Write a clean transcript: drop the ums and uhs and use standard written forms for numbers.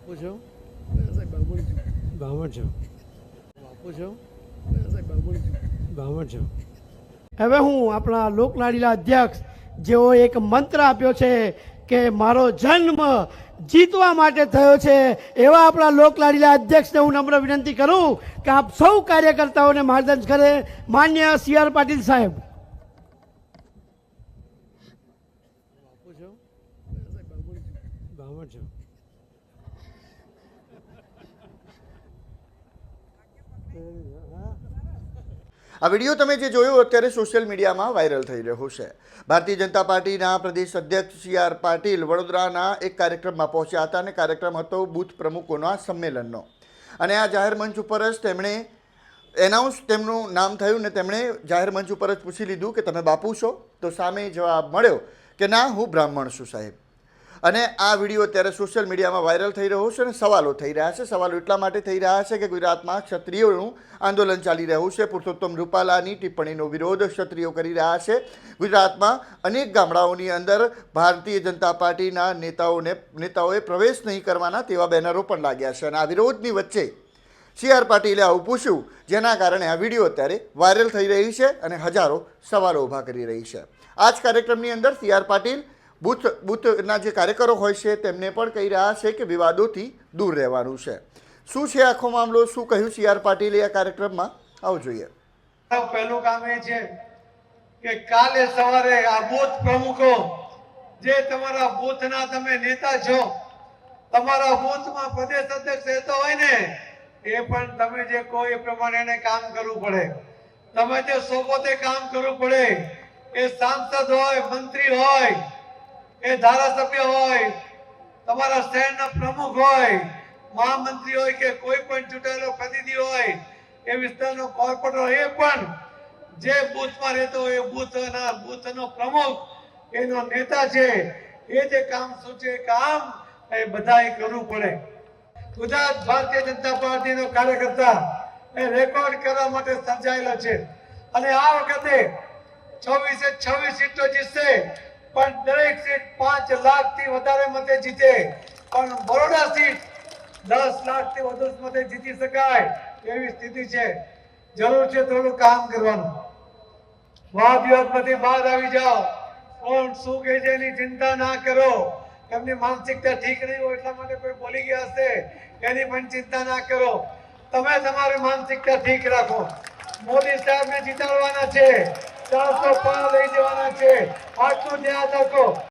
બાપુ છો સાહેબ બામણ છો બાપુ છો સાહેબ બામણ છો। હવે હું આપણા લોકલાડીલા અધ્યક્ષ જેઓ એક મંત્ર આપ્યો છે કે મારો જન્મ જીતવા માટે થયો છે એવા આપણા લોકલાડીલા અધ્યક્ષને હું નમ્ર વિનંતી કરું કે આપ સૌ કાર્યકર્તાઓને માર્ગદર્શન કરે। માન્ય સી.આર. પાટીલ સાહેબ। બાપુ છો બામણ છો। આ વિડીયો તમે જે જોયો અત્યારે સોશિયલ મીડિયામાં વાયરલ થઈ રહ્યો છે। ભારતીય જનતા પાર્ટીના પ્રદેશ અધ્યક્ષ સી.આર. પાટીલ વડોદરાના એક કાર્યક્રમમાં પહોંચ્યા હતા અને કાર્યક્રમ હતો બૂથ પ્રમુખોના સંમેલનનો અને આ જાહેર મંચ ઉપર જ તેમણે તેમનું નામ થયું ને તેમણે જાહેર મંચ ઉપર જ પૂછી લીધું કે તમે બાપુ છો, તો સામે જવાબ મળ્યો કે ના, હું બ્રાહ્મણ છું સાહેબ। અને આ વિડીયો અત્યારે સોશિયલ મીડિયામાં વાયરલ થઈ રહ્યો છે અને સવાલો થઈ રહ્યા છે। સવાલો એટલા માટે થઈ રહ્યા છે કે ગુજરાતમાં ક્ષત્રિયોનું આંદોલન ચાલી રહ્યું છે। પુરુષોત્તમ રૂપાલાની ટિપ્પણીનો વિરોધ ક્ષત્રિયો કરી રહ્યા છે। ગુજરાતમાં અનેક ગામડાઓની અંદર ભારતીય જનતા પાર્ટીના નેતાઓએ પ્રવેશ નહીં કરવાના તેવા બેનરો પણ લાગ્યા છે અને આ વિરોધની વચ્ચે સી.આર. પાટીલે આવું પૂછ્યું, જેના કારણે આ વિડીયો અત્યારે વાયરલ થઈ રહી છે અને હજારો સવાલો ઊભા કરી રહી છે। આ જ કાર્યક્રમની અંદર સી.આર. પાટીલ બુથના જે કાર્યકરો હોય છે તેમને પણ કહી રહ્યા છે કે વિવાદોથી દૂર રહેવાનું છે। શું છે આખો મામલો, શું કહ્યું સી.આર. પાટીલે આ કાર્યક્રમમાં, આવો જોઈએ। પહેલું કામ એ છે કે કાલે સવારે આ બૂથ પ્રમુખો જે તમારા બૂથના તમે નેતા છો, તમારા બૂથમાં પ્રદેશ અધ્યક્ષ રહેતો હોય ને, એ પણ તમે જે કહો એ પ્રમાણે એને કામ કરવું પડે। તમે જે સોબતે કામ કરવું પડે, એ સાંસદ હોય, મંત્રી હોય, એ ધારાસભ્ય હોય, તમારા શહેરના પ્રમુખ હોય, મહામંત્રી હોય કે કોઈ પણ ચૂંટાયેલો પ્રતિનિધિ હોય, એ વિસ્તારનો કોર્પોરેટર હોય, એ પણ જે બૂથમાં રહેતો હોય બૂથનો પ્રમુખ એનો નેતા છે, એ જે કામ સૂચે કામ એ બધાએ કરવું પડે। ગુજરાત ભારતીય જનતા પાર્ટીનો કાર્યકર્તા એ રેકોર્ડ કરવા માટે સર્જાયેલો છે અને આ વખતે 26 સીટો જીતશે, પણ દરેક સીટ 5 લાખથી વધારે મતે જીતે, પણ બરોડા સીટ 10 લાખથી વધુ મતે જીતી શકાય એવી સ્થિતિ છે। જરૂર છે થોડું કામ કરવાનું। વાદ વિવાદમાંથી બહાર આવી જાઓ। કોણ શું કહે છે એની ચિંતા ના કરો। એમની માનસિકતા ઠીક નહીં હોય એટલા માટે કોઈ બોલી ગયા હશે, એની પણ ચિંતા ના કરો। તમે તમારી માનસિકતા ઠીક રાખો। મોદી સાહેબને જીતાડવાના છે, 400 પાર લઈ જવાના છે, આટલું ધ્યાન રાખો।